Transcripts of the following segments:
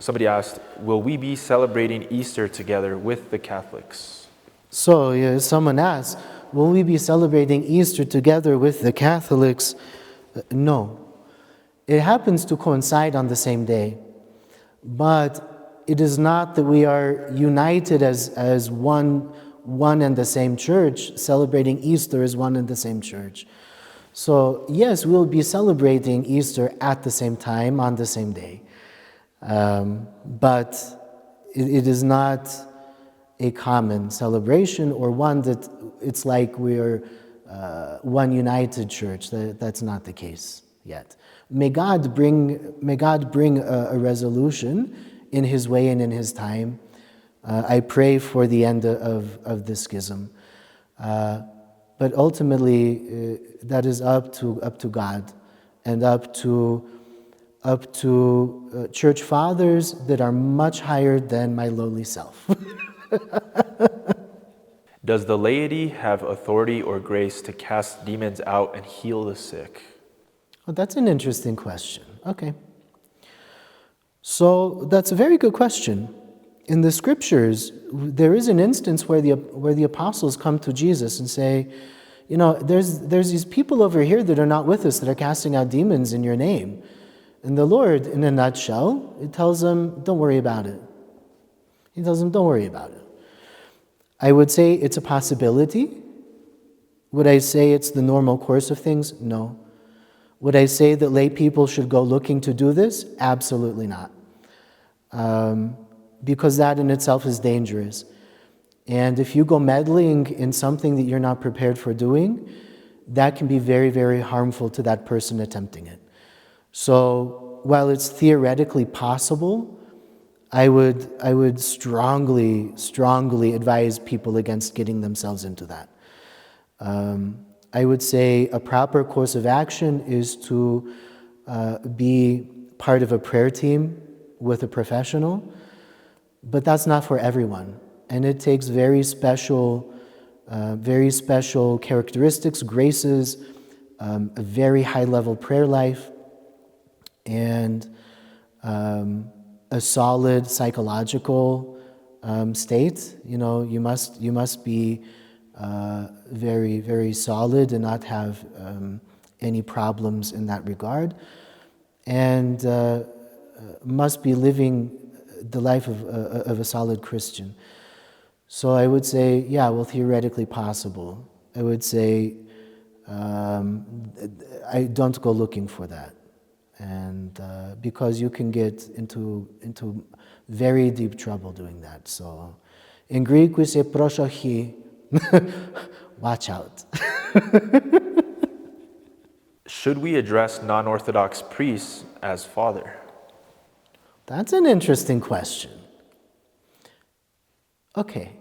Somebody asked, will we be celebrating Easter together with the Catholics? So, someone asked, will we be celebrating Easter together with the Catholics? No. It happens to coincide on the same day, but it is not that we are united as one and the same church, celebrating Easter as one and the same church. So, yes, we'll be celebrating Easter at the same time, on the same day. But it is not a common celebration or one that it's like we're one united church. That's not the case yet. May God bring a resolution in His way and in His time. I pray for the end of this schism. But ultimately, that is up to God and up to church fathers that are much higher than my lowly self. Does the laity have authority or grace to cast demons out and heal the sick? Well, that's an interesting question. Okay. So that's a very good question. In the scriptures, there is an instance where the apostles come to Jesus and say, there's these people over here that are not with us that are casting out demons in your name. And the Lord, in a nutshell, it tells them, don't worry about it. He tells them, don't worry about it. I would say it's a possibility. Would I say it's the normal course of things? No. Would I say that lay people should go looking to do this? Absolutely not. Because that in itself is dangerous. And if you go meddling in something that you're not prepared for doing, that can be very, very harmful to that person attempting it. So while it's theoretically possible, I would strongly advise people against getting themselves into that. I would say a proper course of action is to be part of a prayer team with a professional, but that's not for everyone. And it takes very special characteristics, graces, a very high-level prayer life, and a solid psychological state. You must be very, very solid and not have any problems in that regard, and must be living the life of a solid Christian. So I would say, theoretically possible. I would say, I don't go looking for that, and because you can get into very deep trouble doing that. So, in Greek we say proshochi, watch out. Should we address non-Orthodox priests as father? That's an interesting question. Okay.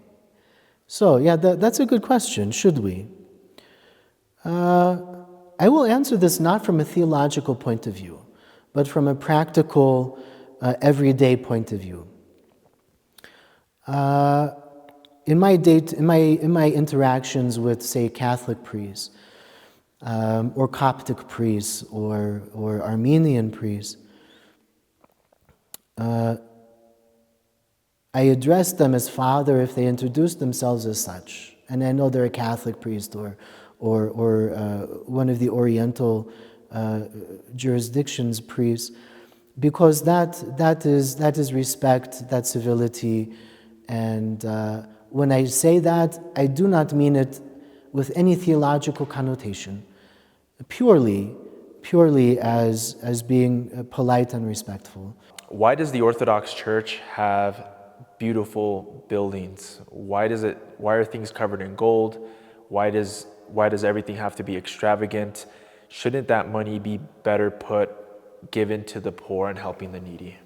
So, that's a good question. Should we? I will answer this not from a theological point of view, but from a practical, everyday point of view. In my interactions with, say, Catholic priests, or Coptic priests, or Armenian priests, I address them as father if they introduce themselves as such. And I know they're a Catholic priest or one of the Oriental jurisdictions priests, because that is respect, that's civility. And when I say that, I do not mean it with any theological connotation, purely as being polite and respectful. Why does the Orthodox Church have beautiful buildings? Why are things covered in gold? Why does everything have to be extravagant? Shouldn't that money be better given to the poor and helping the needy?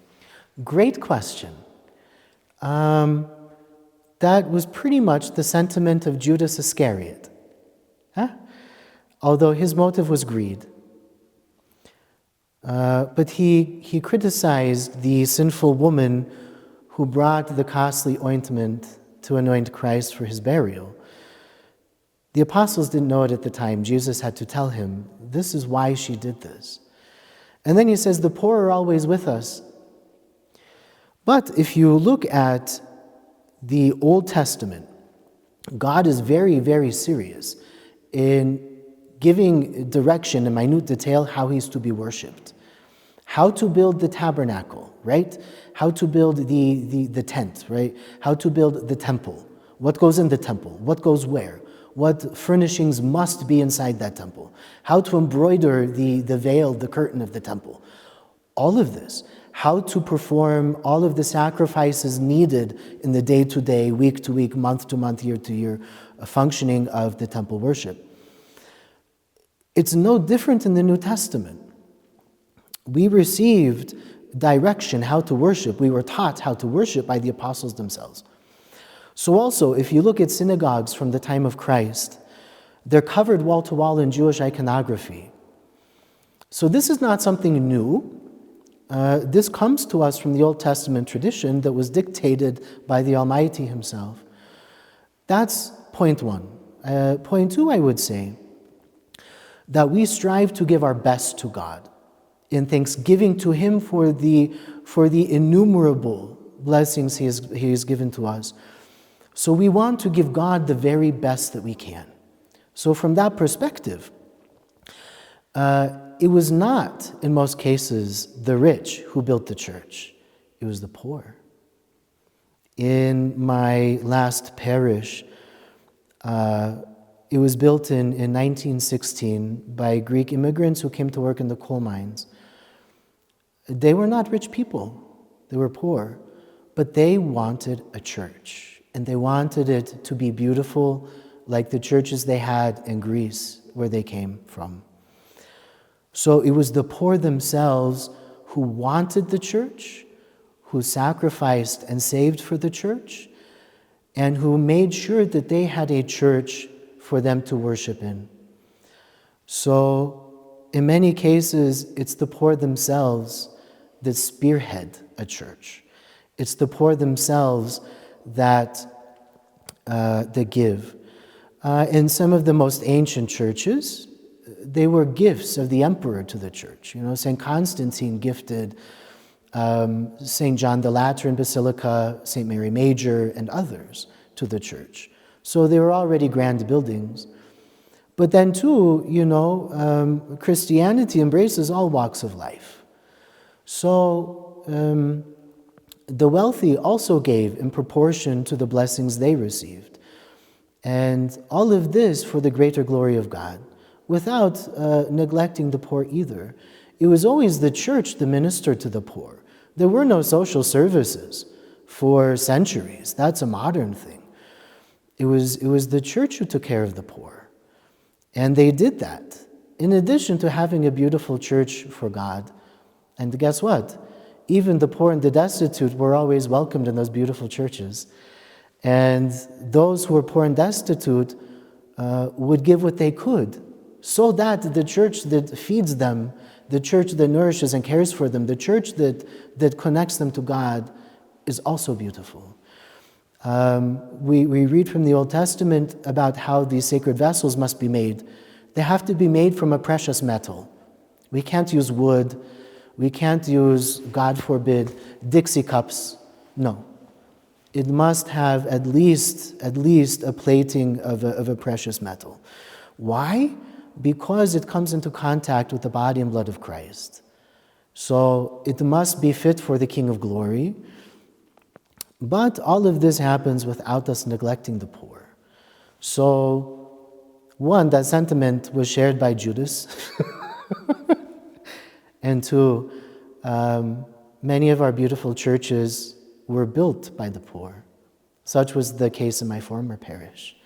Great question. That was pretty much the sentiment of Judas Iscariot. Although his motive was greed. But he criticized the sinful woman who brought the costly ointment to anoint Christ for his burial. The apostles didn't know it at the time. Jesus had to tell him, this is why she did this. And then he says, the poor are always with us. But if you look at the Old Testament, God is very, very serious in giving direction in minute detail how he's to be worshipped. How to build the tabernacle, right? How to build the tent, right? How to build the temple. What goes in the temple? What goes where? What furnishings must be inside that temple? How to embroider the veil, the curtain of the temple. All of this. How to perform all of the sacrifices needed in the day-to-day, week-to-week, month-to-month, year-to-year functioning of the temple worship. It's no different in the New Testament. We received direction how to worship. We were taught how to worship by the apostles themselves. So also, if you look at synagogues from the time of Christ, they're covered wall to wall in Jewish iconography. So this is not something new. This comes to us from the Old Testament tradition that was dictated by the Almighty himself. That's point one. Point two, I would say, that we strive to give our best to God in thanksgiving to him for the innumerable blessings he has given to us. So we want to give God the very best that we can. So from that perspective, it was not, in most cases, the rich who built the church. It was the poor. In my last parish, it was built in 1916 by Greek immigrants who came to work in the coal mines. They were not rich people. They were poor. But they wanted a church. And they wanted it to be beautiful like the churches they had in Greece, where they came from. So it was the poor themselves who wanted the church, who sacrificed and saved for the church, and who made sure that they had a church for them to worship in. So in many cases, it's the poor themselves that spearhead a church. It's the poor themselves that give. In some of the most ancient churches, they were gifts of the emperor to the church. St. Constantine gifted St. John the Lateran Basilica, St. Mary Major, and others to the church. So they were already grand buildings. But then too, Christianity embraces all walks of life. So the wealthy also gave in proportion to the blessings they received. And all of this for the greater glory of God, without neglecting the poor either. It was always the church that ministered to the poor. There were no social services for centuries. That's a modern thing. It was the church who took care of the poor. And they did that, in addition to having a beautiful church for God. And guess what? Even the poor and the destitute were always welcomed in those beautiful churches. And those who were poor and destitute would give what they could, so that the church that feeds them, the church that nourishes and cares for them, the church that connects them to God is also beautiful. We read from the Old Testament about how these sacred vessels must be made. They have to be made from a precious metal. We can't use wood. We can't use, God forbid, Dixie cups. No. It must have at least a plating of a precious metal. Why? Because it comes into contact with the body and blood of Christ. So it must be fit for the King of Glory. But all of this happens without us neglecting the poor. So, one, that sentiment was shared by Judas. And two, many of our beautiful churches were built by the poor. Such was the case in my former parish.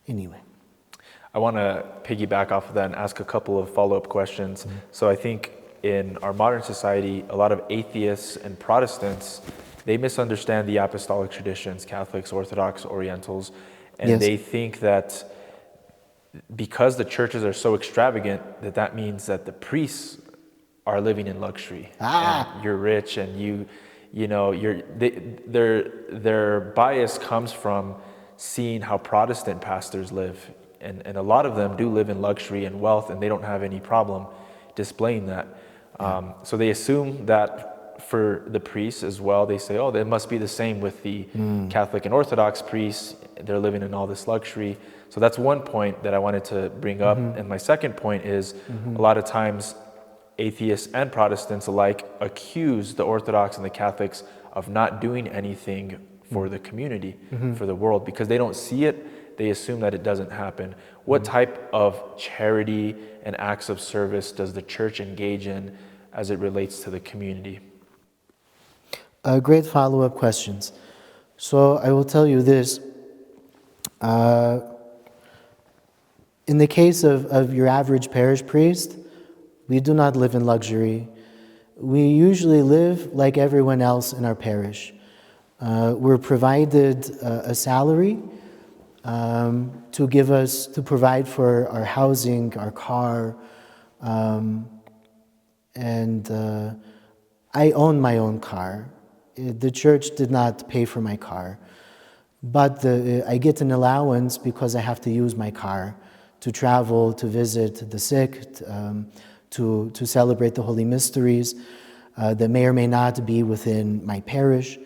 Anyway. I want to piggyback off of that and ask a couple of follow-up questions. Mm-hmm. So I think in our modern society, a lot of atheists and Protestants, they misunderstand the apostolic traditions, Catholics, Orthodox, Orientals, and yes, they think that because the churches are so extravagant, that means that the priests are living in luxury. And you're rich, and their bias comes from seeing how Protestant pastors live, and a lot of them do live in luxury and wealth, and they don't have any problem displaying that. So they assume that for the priests as well. They say, oh, it must be the same with the Catholic and Orthodox priests. They're living in all this luxury. So that's one point that I wanted to bring up. And my second point is a lot of times atheists and Protestants alike accuse the Orthodox and the Catholics of not doing anything for the community, for the world, because they don't see it. They assume that it doesn't happen. What type of charity and acts of service does the church engage in as it relates to the community? Great follow-up questions. So I will tell you this. In the case of your average parish priest, we do not live in luxury. We usually live like everyone else in our parish. We're provided a salary to provide for our housing, our car, and I own my own car. The church did not pay for my car, but I get an allowance because I have to use my car to travel, to visit the sick, to celebrate the Holy Mysteries that may or may not be within my parish,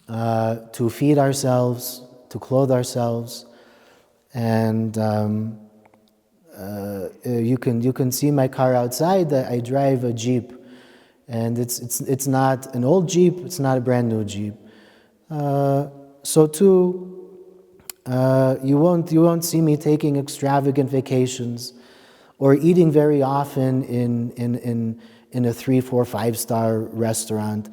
to feed ourselves, to clothe ourselves, and you can see my car outside. I drive a Jeep, and it's not an old Jeep. It's not a brand new Jeep. So too, you won't see me taking extravagant vacations or eating very often in a 3, 4, 5-star restaurant,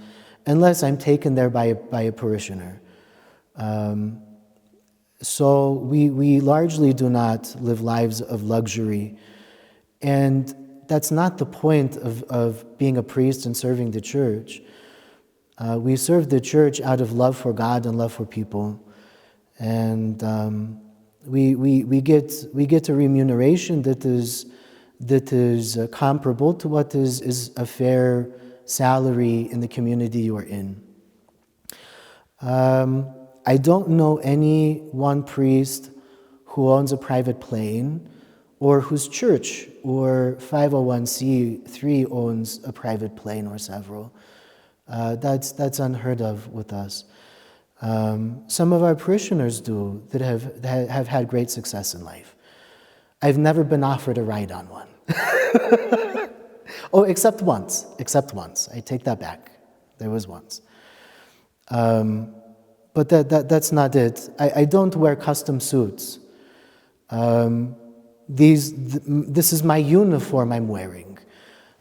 unless I'm taken there by a parishioner. So we largely do not live lives of luxury, and that's not the point of being a priest and serving the church. We serve the church out of love for God and love for people, and we get a remuneration that is comparable to what is a fair salary in the community you are in. I don't know any one priest who owns a private plane or whose church or 501c3 owns a private plane or several. That's unheard of with us. Some of our parishioners do that have had great success in life. I've never been offered a ride on one. Oh, except once. I take that back. There was once. But that's not it. I don't wear custom suits. This is my uniform I'm wearing.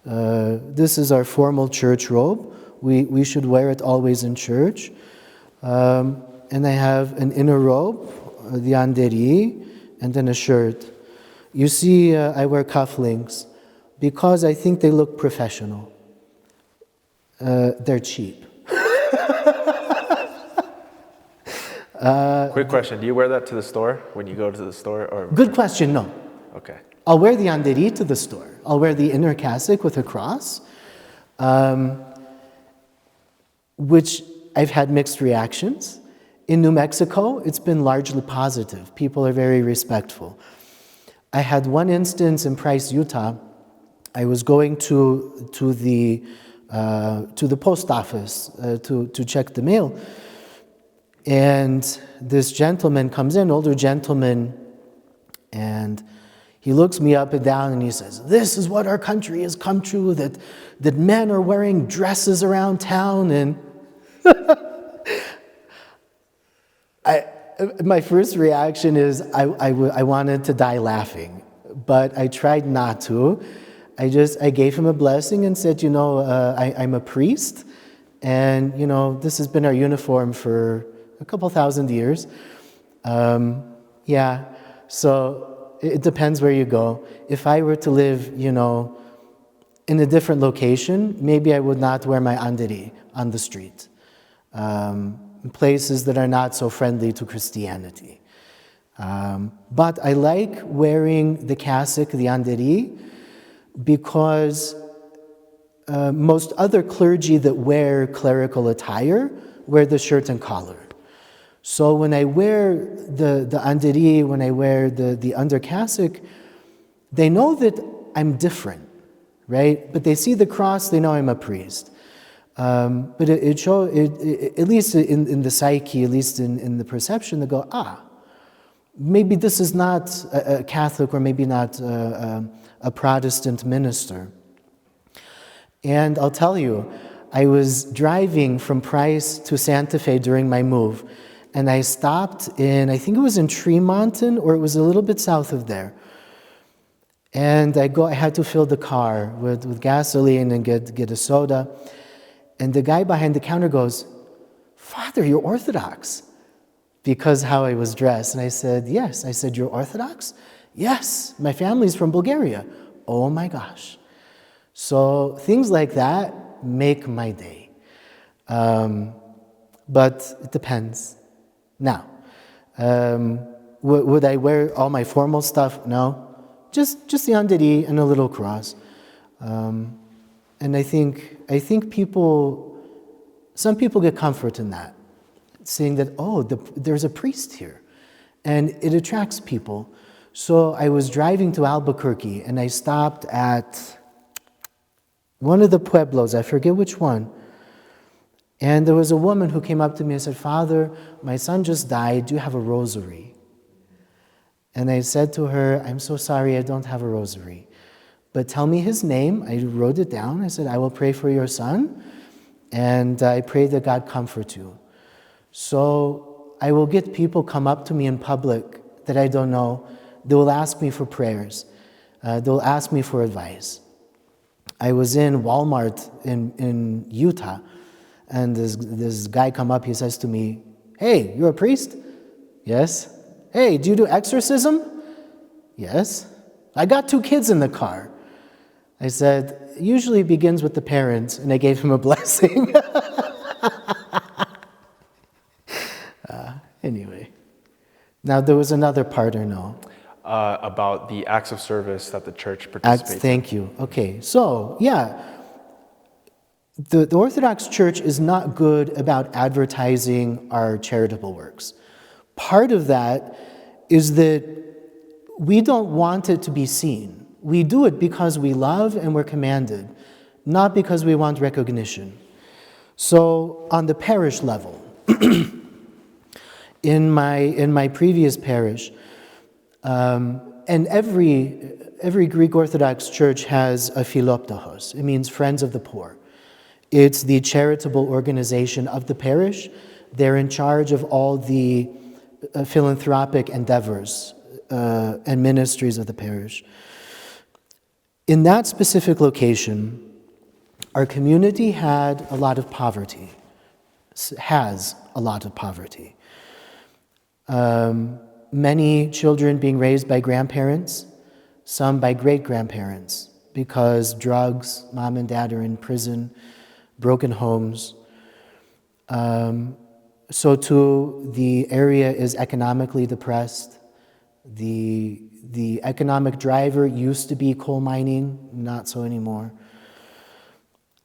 This is our formal church robe. We should wear it always in church. And I have an inner robe, the andere, and then a shirt. You see, I wear cufflinks because I think they look professional. They're cheap. Quick question, do you wear that to the store when you go to the store? Or Good question, no. Okay. I'll wear the andere to the store. I'll wear the inner cassock with a cross, which I've had mixed reactions. In New Mexico, it's been largely positive. People are very respectful. I had one instance in Price, Utah. I was going to the post office to check the mail, and this gentleman comes in, older gentleman, and he looks me up and down and he says, "This is what our country has come to, that men are wearing dresses around town." And my first reaction is I wanted to die laughing, but I tried not to. I gave him a blessing and said, I'm a priest, and this has been our uniform for a couple thousand years. So it depends where you go. If I were to live, in a different location, maybe I would not wear my andere on the street. Places that are not so friendly to Christianity. But I like wearing the cassock, the andere, because most other clergy that wear clerical attire wear the shirt and collar. So when I wear the andere, when I wear the under cassock, they know that I'm different, right? But they see the cross, they know I'm a priest. But it showed, at least in the psyche, at least in the perception, they go, maybe this is not a Catholic or maybe not a Protestant minister. And I'll tell you, I was driving from Price to Santa Fe during my move, and I stopped in, I think it was in Tremonton, or it was a little bit south of there. And I had to fill the car with gasoline and get a soda. And the guy behind the counter goes, "Father, you're Orthodox," because how I was dressed. And I said, "Yes." I said, "You're Orthodox?" "Yes, my family's from Bulgaria." Oh my gosh. So things like that make my day. But it depends. Now, would I wear all my formal stuff? No. Just the andere and a little cross. And I think some people get comfort in that, seeing that, there's a priest here, and it attracts people. So I was driving to Albuquerque, and I stopped at one of the pueblos, I forget which one, and there was a woman who came up to me and said, "Father, my son just died, do you have a rosary?" And I said to her, "I'm so sorry, I don't have a rosary. But tell me his name." I wrote it down. I said, "I will pray for your son, and I pray that God comfort you." So I will get people come up to me in public that I don't know. They will ask me for prayers. They'll ask me for advice. I was in Walmart in Utah, and this guy come up, he says to me, "Hey, you're a priest?" "Yes." "Hey, do you do exorcism?" "Yes." "I got 2 kids in the car." I said, "Usually it begins with the parents," and I gave him a blessing. Anyway. Now, there was another part, or no? About the acts of service that the church participates in. Thank you. Okay, so, the Orthodox Church is not good about advertising our charitable works. Part of that is that we don't want it to be seen. We do it because we love and we're commanded, not because we want recognition. So on the parish level, in my previous parish, and every Greek Orthodox church has a philoptochos. It means friends of the poor. It's the charitable organization of the parish. They're in charge of all the philanthropic endeavors and ministries of the parish. In that specific location, our community had a lot of poverty, has a lot of poverty. Many children being raised by grandparents, some by great-grandparents, because drugs, mom and dad are in prison, broken homes. So too, the area is economically depressed. The economic driver used to be coal mining, not so anymore.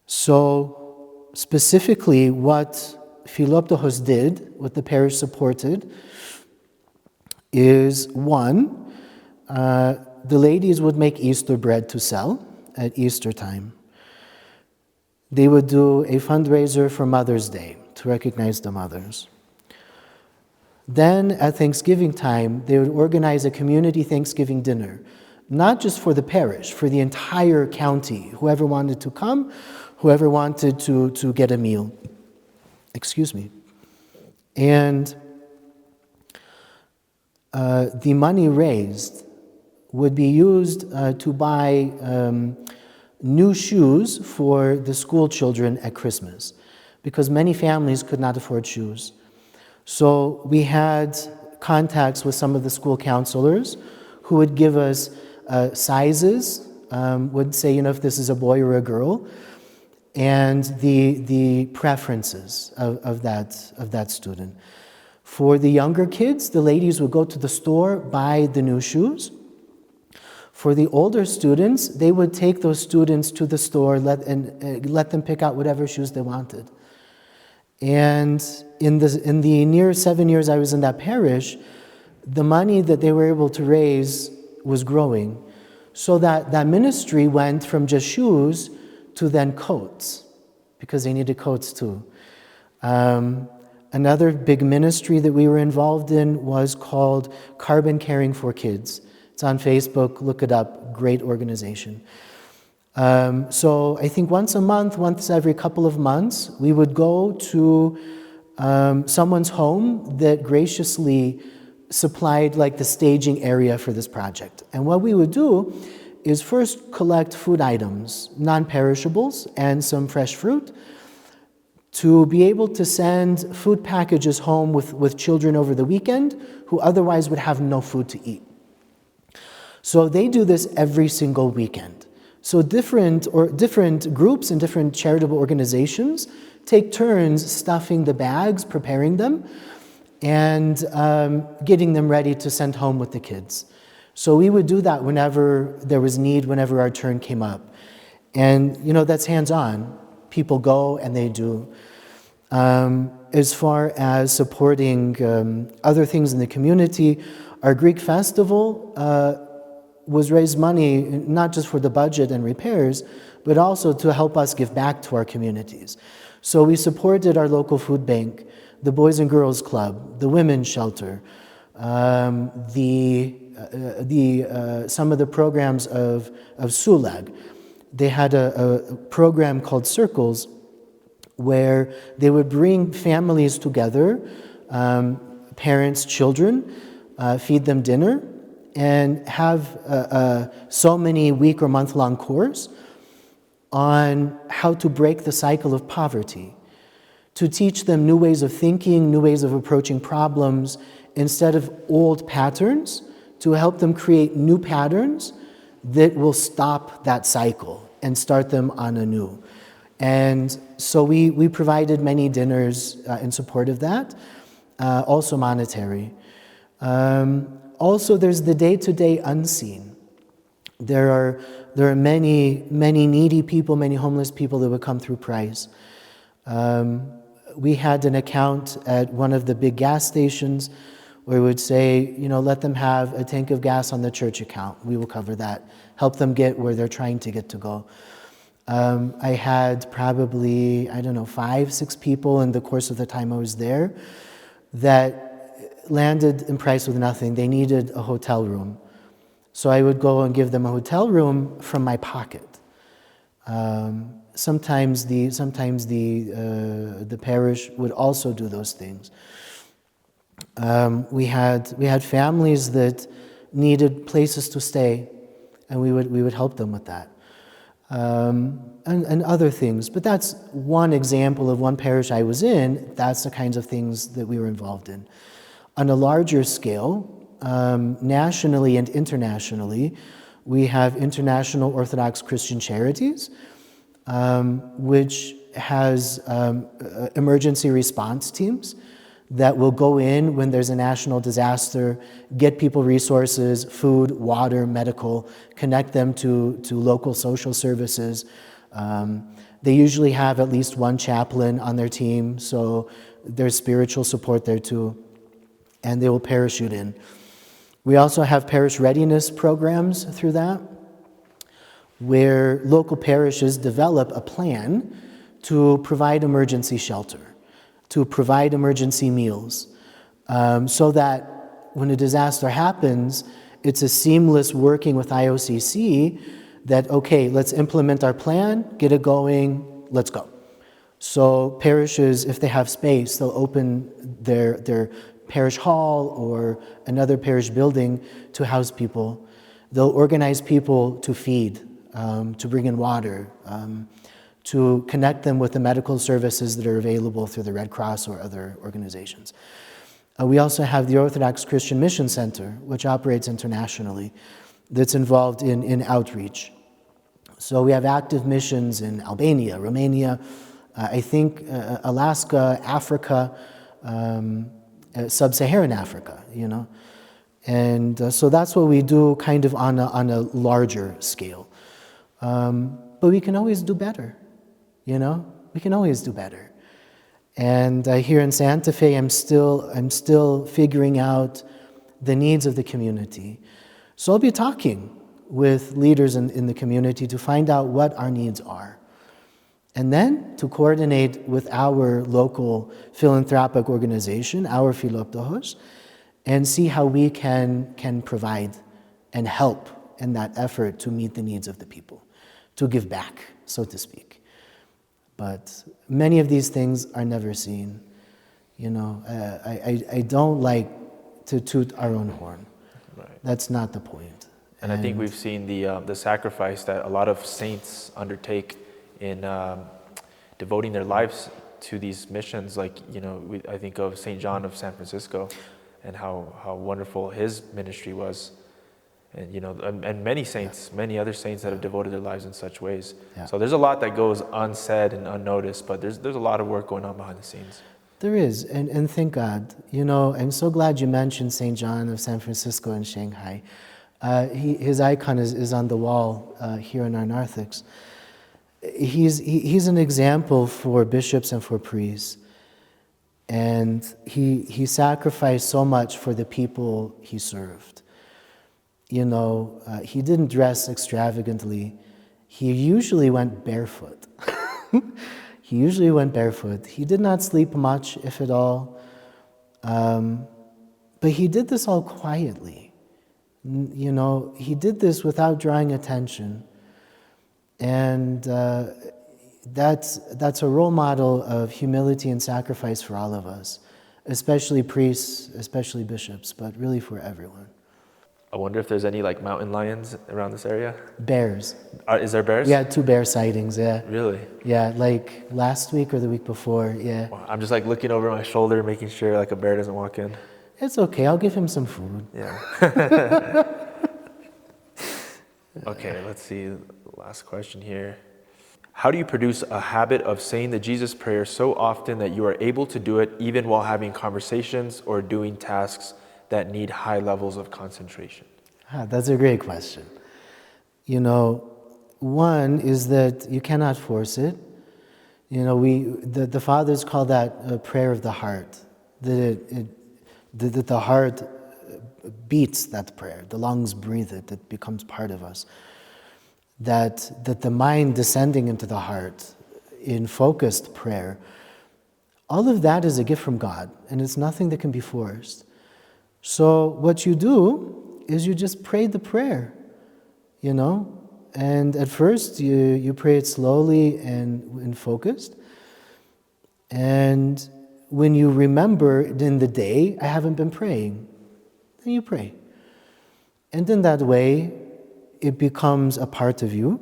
So specifically what Philoptochos did, what the parish supported, is one, the ladies would make Easter bread to sell at Easter time. They would do a fundraiser for Mother's Day to recognize the mothers. Then at Thanksgiving time, they would organize a community Thanksgiving dinner, not just for the parish, for the entire county, whoever wanted to come, whoever wanted to get a meal. Excuse me. And the money raised would be used to buy new shoes for the school children at Christmas, because many families could not afford shoes. So we had contacts with some of the school counselors who would give us sizes, would say, if this is a boy or a girl, and the preferences of that student. For the younger kids, the ladies would go to the store, buy the new shoes. For the older students, they would take those students to the store and let them pick out whatever shoes they wanted. And in the near 7 years I was in that parish, the money that they were able to raise was growing. So that ministry went from just shoes to then coats, because they needed coats too. Another big ministry that we were involved in was called Carbon Caring for Kids. It's on Facebook, look it up, great organization. So I think once a month, once every couple of months, we would go to someone's home that graciously supplied like the staging area for this project. And what we would do is first collect food items, non-perishables, and some fresh fruit, to be able to send food packages home with children over the weekend who otherwise would have no food to eat. So they do this every single weekend. So different groups and different charitable organizations take turns stuffing the bags, preparing them, and getting them ready to send home with the kids. So we would do that whenever there was need, whenever our turn came up. And, that's hands-on. People go and they do. As far as supporting other things in the community, our Greek festival was raise money not just for the budget and repairs, but also to help us give back to our communities. So we supported our local food bank, the Boys and Girls Club, the Women's Shelter, some of the programs of Sulag. They had a program called Circles, where they would bring families together, parents, children, feed them dinner, and have so many week or month-long course on how to break the cycle of poverty, to teach them new ways of thinking, new ways of approaching problems, instead of old patterns, to help them create new patterns that will stop that cycle and start them on anew. And so we provided many dinners in support of that, also monetary. Also, there's the day-to-day unseen. There are many needy people, many homeless people that would come through Price. We had an account at one of the big gas stations where we would say, let them have a tank of gas on the church account. We will cover that. Help them get where they're trying to get to go. I had probably, 5, 6 people in the course of the time I was there that landed in Price with nothing. They needed a hotel room. So I would go and give them a hotel room from my pocket. Sometimes the parish would also do those things. We had families that needed places to stay, and we would help them with that. And other things. But that's one example of one parish I was in. That's the kinds of things that we were involved in. On a larger scale, nationally and internationally, we have International Orthodox Christian Charities, which has emergency response teams that will go in when there's a national disaster, get people resources, food, water, medical, connect them to local social services. They usually have at least one chaplain on their team, so there's spiritual support there too, and they will parachute in. We also have parish readiness programs through that, where local parishes develop a plan to provide emergency shelter, to provide emergency meals, so that when a disaster happens, it's a seamless working with IOCC that, okay, let's implement our plan, get it going, let's go. So parishes, if they have space, they'll open their parish hall or another parish building to house people. They'll organize people to feed, to bring in water, to connect them with the medical services that are available through the Red Cross or other organizations. We also have the Orthodox Christian Mission Center, which operates internationally, that's involved in outreach. So we have active missions in Albania, Romania, I think Alaska, Africa, sub-Saharan Africa, And so that's what we do kind of on a larger scale. But we can always do better. We can always do better. And here in Santa Fe, I'm still figuring out the needs of the community. So I'll be talking with leaders in the community to find out what our needs are. And then to coordinate with our local philanthropic organization, our Philoptochos, and see how we can provide and help in that effort to meet the needs of the people, to give back, so to speak. But many of these things are never seen. I don't like to toot our own horn. Right. That's not the point. And I think we've seen the sacrifice that a lot of saints undertake in devoting their lives to these missions. Like, I think of St. John of San Francisco and how wonderful his ministry was. And many saints, many other saints that have devoted their lives in such ways. Yeah. So there's a lot that goes unsaid and unnoticed, but there's a lot of work going on behind the scenes. There is, and thank God. I'm so glad you mentioned St. John of San Francisco in Shanghai. His icon is on the wall here in our narthex. He's an example for bishops and for priests. And he sacrificed so much for the people he served. He didn't dress extravagantly. He usually went barefoot. He did not sleep much, if at all. But he did this all quietly. He did this without drawing attention. And that's a role model of humility and sacrifice for all of us, especially priests, especially bishops, but really for everyone. I wonder if there's any mountain lions around this area? Bears. Is there bears? Yeah, 2 bear sightings, yeah. Really? Yeah, last week or the week before, yeah. Wow. I'm just looking over my shoulder, making sure a bear doesn't walk in. It's okay, I'll give him some food. Yeah. Okay, let's see. Last question here. How do you produce a habit of saying the Jesus prayer so often that you are able to do it even while having conversations or doing tasks that need high levels of concentration? That's a great question. One is that you cannot force it. The fathers call that a prayer of the heart. That the heart beats that prayer, the lungs breathe it, it becomes part of us. That the mind descending into the heart in focused prayer, all of that is a gift from God, and it's nothing that can be forced. So what you do is you just pray the prayer, and at first you pray it slowly and focused. And when you remember in the day, I haven't been praying, then you pray. And in that way, it becomes a part of you,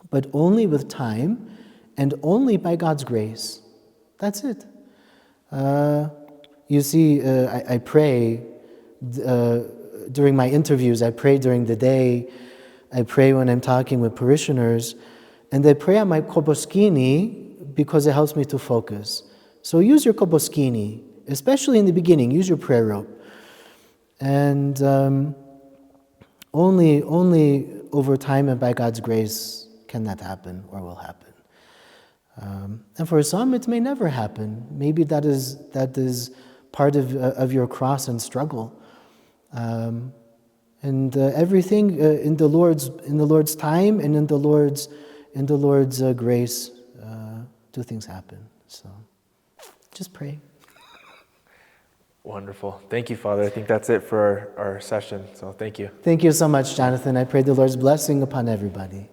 but only with time and only by God's grace. That's it. You see, I pray during my interviews, I pray during the day, I pray when I'm talking with parishioners, and I pray on my koboskini because it helps me to focus. So use your koboskini, especially in the beginning, use your prayer rope. And only over time and by God's grace can that happen or will happen. And for some, it may never happen. Maybe that is part of your cross and struggle. And everything in the Lord's time and in the Lord's grace, do things happen. So just pray. Wonderful. Thank you, Father. I think that's it for our session. So thank you. Thank you so much, Jonathan. I pray the Lord's blessing upon everybody.